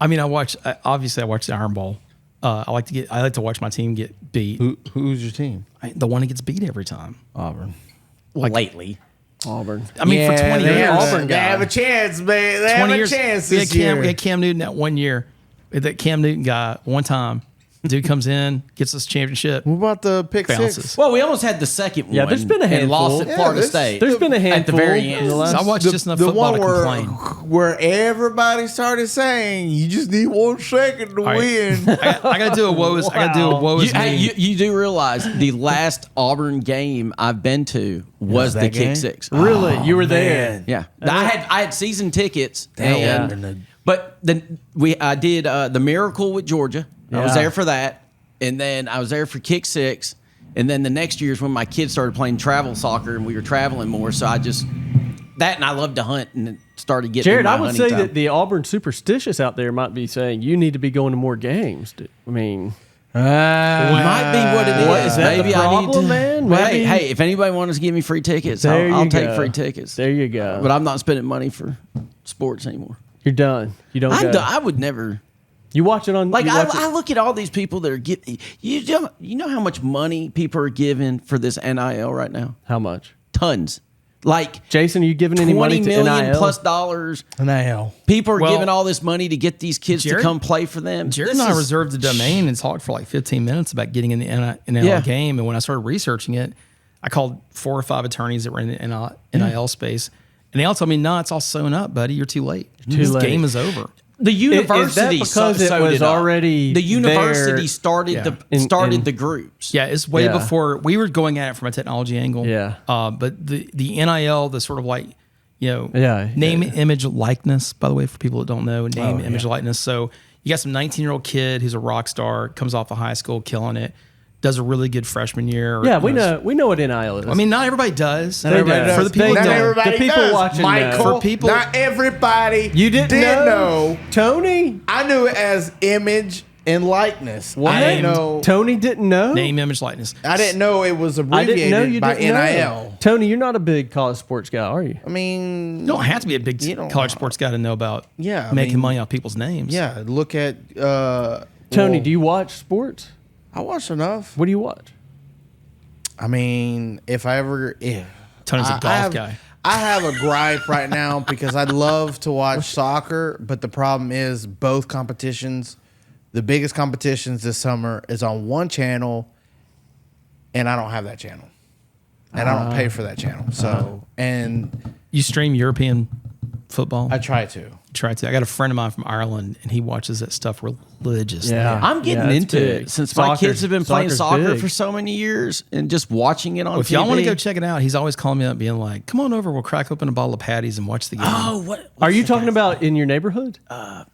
I mean I watch. Obviously, I watch the Iron Bowl. I like to watch my team get beat. Who's your team? The one that gets beat every time. Auburn. Lately, Auburn. I mean, for 20 they years, have, Auburn they guy. have a chance, man. They have 20 a years. chance We had this year. We had Cam Newton that one year. That Cam Newton guy one time. Dude comes in, gets us championship, What about the pick bounces. six? well, we almost had the second Yeah, one. there's been a and handful. lost at Yeah, Florida there's- State. There's been a handful at the very in end. the last- So I watched just enough football to complain. where everybody started saying you just need 1 second to right. win. I got to do a woe is. I got to do a woe is Hey, me. you do realize the last Auburn game I've been to was the that game? kick six. Really? You were there? man. Yeah, I had season tickets, Damn. and but then I did the Miracle with Georgia. I was Yeah. there for that, and then I was there for kick six, and then the next year is when my kids started playing travel soccer, and we were traveling more. So I just that, and I love to hunt, and it started getting. Jared, in my I would hunting say time. that the Auburn superstitious out there might be saying you need to be going to more games. I mean, might be what it is. What, is that the Maybe I need to, problem, man? Well, Maybe- hey, if anybody wants to give me free tickets, there I'll you take go. free tickets. There you go. But I'm not spending money for sports anymore. You're done. You don't go. I would never. You watch it on Like you watch it- I look at all these people that are getting. You know how much money people are giving for this NIL right now? How much? Tons. Like Jason, are you giving any money $20 to million NIL? plus dollars. NIL. People are Well, giving all this money to get these kids Jared- to come play for them. Jared This and I is- reserved the domain and talked for like 15 minutes about getting in the NIL Yeah. game. And when I started researching it, I called 4 or 5 attorneys that were in the NIL space. And they all told me, no, it's all sewn up, buddy. You're too late. This late. game is over. The university because it sewed was up. already the university there? started Yeah. started In- the groups. Yeah, it's way Yeah. before we were going at it from a technology angle. Yeah. But the NIL, the sort of like, Yeah, name, yeah. image, likeness, by the way, for people that don't know, name, Oh, image, yeah. likeness. So you got some 19-year-old kid who's a rock star, comes off of high school, killing it, does a really good freshman year. Yeah, we know what NIL is. I mean, not everybody does. Not everybody For does. the people They that don't. don't. everybody The people does, watching Michael. know. For people- Not everybody. you did know. Tony? I knew it as image and likeness. What? I didn't know. Tony didn't know. Name, image, likeness. I didn't know it was I abbreviated didn't know you by didn't NIL. know. Tony, you're not a big college sports guy, are you? I mean, You don't have to be a big You don't- college sports guy to know about Yeah, I making mean- money off people's names. yeah. Look at Tony, well, do you watch sports? I watch enough. What do you watch? I mean, if Tony's Tony's a golf have, guy. I have a gripe right now because I'd love to watch soccer, but the problem is both competitions, the biggest competitions this summer is on one channel, and I don't have that channel, and I don't pay for that channel. So, and You stream European football? I try to. Try to. I got a friend of mine from Ireland, and he watches that stuff religiously. Yeah. I'm getting it's into big. it since my kids have been playing Soccer's soccer big. for so many years and just watching it on Well, if TV. y'all want to go check it out, he's always calling me up, being like, "Come on over. We'll crack open a bottle of patties and watch the game." Oh, what? Are you talking about in your neighborhood? No,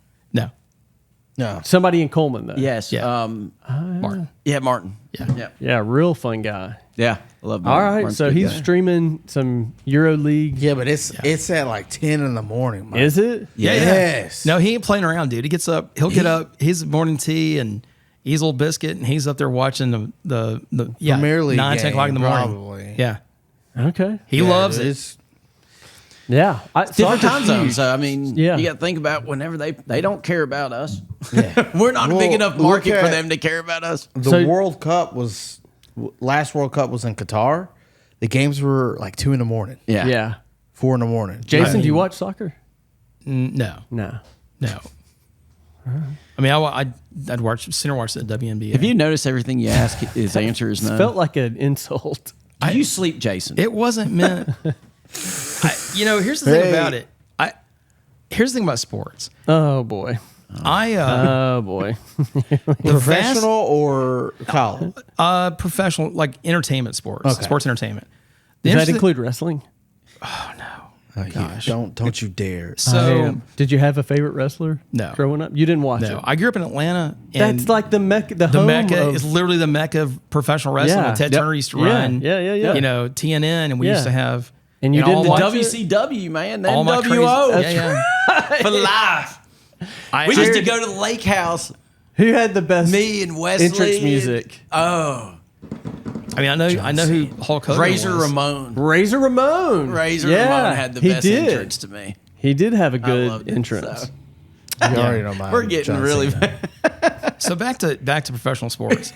No, Somebody in Coleman, though. Yes. Yeah. Martin. Yeah, Martin. Yeah. Yeah. Yeah, real fun guy. Yeah. I love All Martin. right, Martin's so a good he's guy. streaming some Euro League. yeah, but it's at like 10 in the morning. Mike. Is it? Yeah, Yes. No, he ain't playing around, dude. He gets up. He'll get up. His morning tea and he's a little biscuit, and he's up there watching the Premier League 9, 10 o'clock in the game, morning. probably. Yeah, Okay. he Yeah, loves it. it's- Yeah. Different soccer's time zones. huge. So, I mean, Yeah. you got to think about whenever they don't care about us. We're not a Well, big enough look market for at- them to care about us. The So- World Cup last World Cup was in Qatar. The games were like 2 in the morning, Yeah. Yeah. 4 in the morning. Jason, do you watch soccer? No, No. no. I mean, I'd watch the WNBA. If you notice everything you ask, his answer is no. Felt like an insult. Do you sleep, Jason? It wasn't meant. Here's the thing Hey. about it. Here's the thing about sports. Oh boy. Oh boy. The Professional or college? professional, like entertainment sports, Okay. sports entertainment. The Does that interesting- include wrestling? Oh, gosh. Don't you dare. So did you have a favorite wrestler? No. Growing up, you didn't watch no, it. I grew up in Atlanta. And That's like the mecca. The the home mecca of- is literally the mecca of professional wrestling. Yeah. When Ted Yep. Turner used to Yeah. run. Yeah. You know, TNN, and we Yeah. used to have. And you all didn't my- watch it? WCW, man. all my crazy. NWO. Yeah. For life. I, We used to I- go to the lake house. Who had the best Me and Wesley. entrance music? Oh. I mean, I know who Hulk Hogan Razor was. Ramon. Razor Ramon. Razor Yeah, Ramon had the he best did. entrance to me. He did have a I good loved it, entrance. so. You already know mine. We're getting John really Cena. bad. So back to professional sports.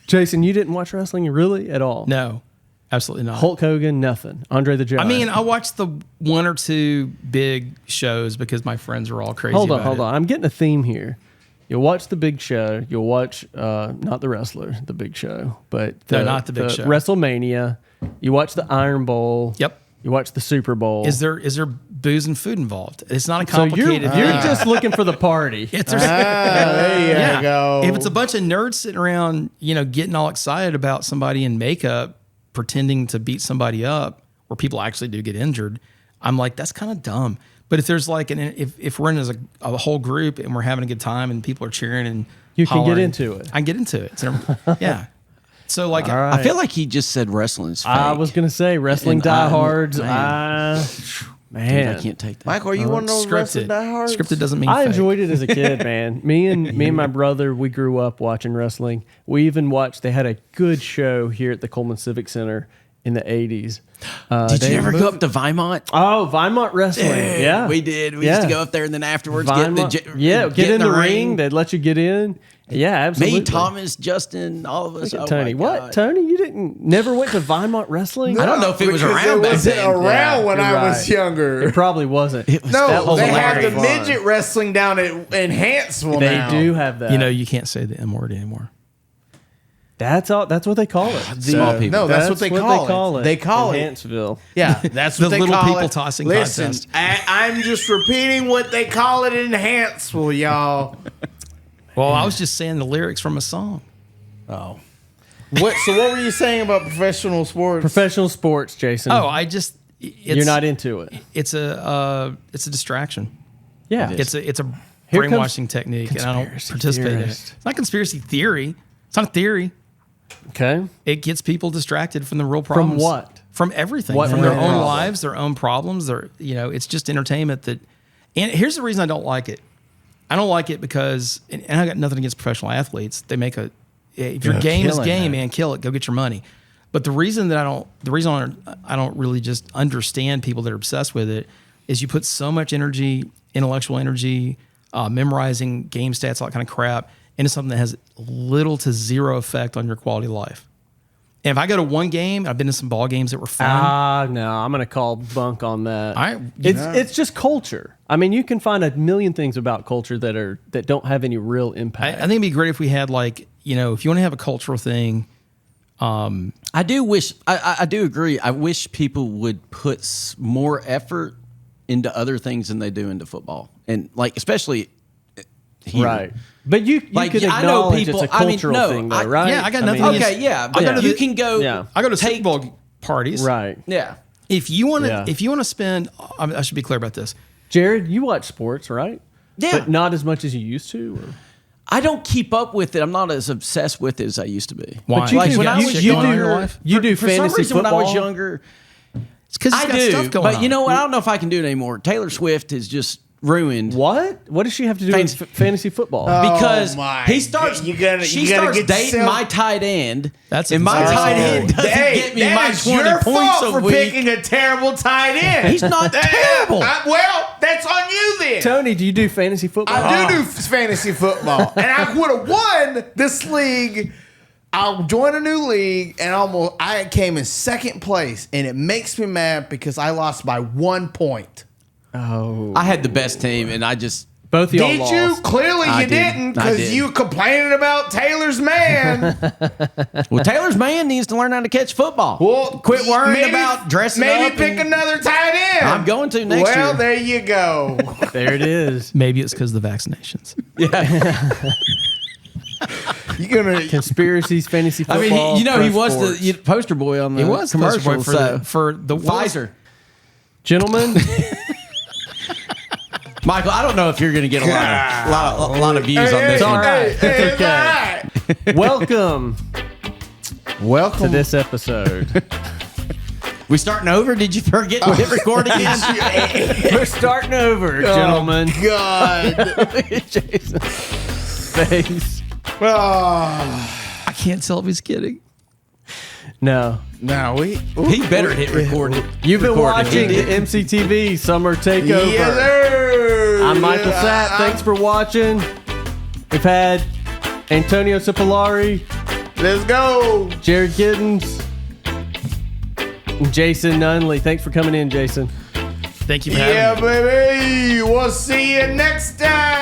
Jason, you didn't watch wrestling really at all? No, absolutely not. Hulk Hogan, nothing. Andre the Giant. I mean, I watched the 1 or 2 big shows because my friends are all crazy. hold on. about it. I'm getting a theme here. You'll watch the Big Show. You'll watch not the wrestler, the Big Show, but not the Big Show. WrestleMania. You watch the Iron Bowl. Yep. You watch the Super Bowl. Is there booze and food involved? It's not a so you're complicated. thing. just looking for the party. It's There you go. If it's a bunch of nerds sitting around, getting all excited about somebody in makeup pretending to beat somebody up, where people actually do get injured, I'm like, that's kind of dumb. But if there's like if we're in as a whole group and we're having a good time and people are cheering and You can get hollering, into it. I can get into it. So, yeah. So like, All right. I feel like he just said wrestling's fake. I was gonna say wrestling And diehards. man. Man, I can't take that. Michael, are you one of those wrestling scripted. diehards? Scripted doesn't mean I fake. enjoyed it as a kid, man. Me and my brother, we grew up watching wrestling. We even watched. They had a good show here at the Coleman Civic Center in the 80s. Did you ever go up to Vinemont? Oh, Vinemont Wrestling. Yeah. We did. We used to go up there and then afterwards get in the ring. They'd let you get in. Yeah, absolutely. Me, Thomas, Justin, all of us. Look at Tony. What? Tony, you never went to Vinemont Wrestling? I don't know if it was Because around back wasn't then. around when you're I was right. younger. It probably wasn't. No, was they a lot have of the fun. midget wrestling down in Hanceville They now. do have that. You know, you can't say the M word anymore. That's all. That's what they call it. Small people. No, that's what they call it. They call in it. Huntsville. Yeah, that's The what they little call people it. tossing Listen, contest. I'm just repeating what they call it in Hanceville, y'all. Well, I was just saying the lyrics from a song. Oh. What? So what were you saying about professional sports? Professional sports, Jason. Oh, it's, you're not into it. It's a distraction. Yeah. It's a Here comes brainwashing technique, and I don't conspiracy participate in it. theorist. It's not conspiracy theory. It's not a theory. Okay. It gets people distracted from the real problems. what? From everything. What From their real own problem? lives, their own problems. It's just entertainment that. And here's the reason I don't like it. I don't like it because, and I got nothing against professional athletes. They make if your game is killing game, that. man, kill it. Go get your money. But the reason I don't really just understand people that are obsessed with it is you put so much energy, intellectual energy, memorizing game stats, all that kind of crap, into something that has little to zero effect on your quality of life. And if I go to one game, I've been to some ball games that were fun. No, I'm going to call bunk on that. I- It's just culture. I mean, you can find a million things about culture that don't have any real I impact. think it'd be great if we had if you want to have a cultural thing. I do wish. I do agree. I wish people would put more effort into other things than they do into football, and especially here. Right. But you Like, could I know acknowledge people- it's a I mean, cultural no, thing, though, I- right? yeah, I got mean, nothing Okay, yeah, but Yeah. you can go. Yeah. I go to Super Bowl parties. Right. Yeah. If you want to, Yeah. if you want to spend, I should be clear about this. Jared, you watch sports, right? Yeah. But not as much as you used to? Or? I don't keep up with it. I'm not as obsessed with it as I used to be. Why? But you Like do, when I you, was you younger- do, in your life? you do For fantasy some reason, football? when I was younger, It's because I got do. stuff going But on. you know what? I don't know if I can do it anymore. Taylor Swift has just ruined. What? What does she have to do with fantasy football? Because Oh my he starts, God. You gotta she get starts dating yourself- my tight end. That's and my absurd. tight end doesn't Hey, get me that my is 20 your points fault a for week. picking a terrible tight end. He's not terrible. Well, that's on you then. Tony, do you do fantasy football? I do fantasy football, and I would have won this league. I'll join a new league, and I came in second place, and it makes me mad because I lost by 1 point. Oh. I had the best team, and I just Both of y'all Did lost. you? Clearly I you did. didn't, I because did. you complaining about Taylor's man. well, Taylor's man needs to learn how to catch football. Well, quit worrying maybe- about dressing Maybe up. pick and- another tight end. I'm going to next year. Well, there you go. There it is. Maybe it's because of the vaccinations. You're gonna. Conspiracies, fantasy I football. mean, he pro was sports. the poster boy on the It was commercial commercial for the Pfizer. Gentlemen, Michael, I don't know if you're going to get a lot of views on this all one. right. Hey, hey, It's okay. welcome Welcome to this episode. We starting over? Did you forget to hit record again? We're starting over, gentlemen. God. Jason's face. Oh, I can't tell if he's kidding. No. now He better hit record. You've been Recorded. watching the MCTV Summer Takeover. Yes, sir. I'm Michael Sapp. Thanks for watching. We've had Antonio Cipollari, Let's go. Jared Giddens, and Jason Nunnelley. Thanks for coming in, Jason. Thank you for having me. Yeah, baby. We'll see you next time.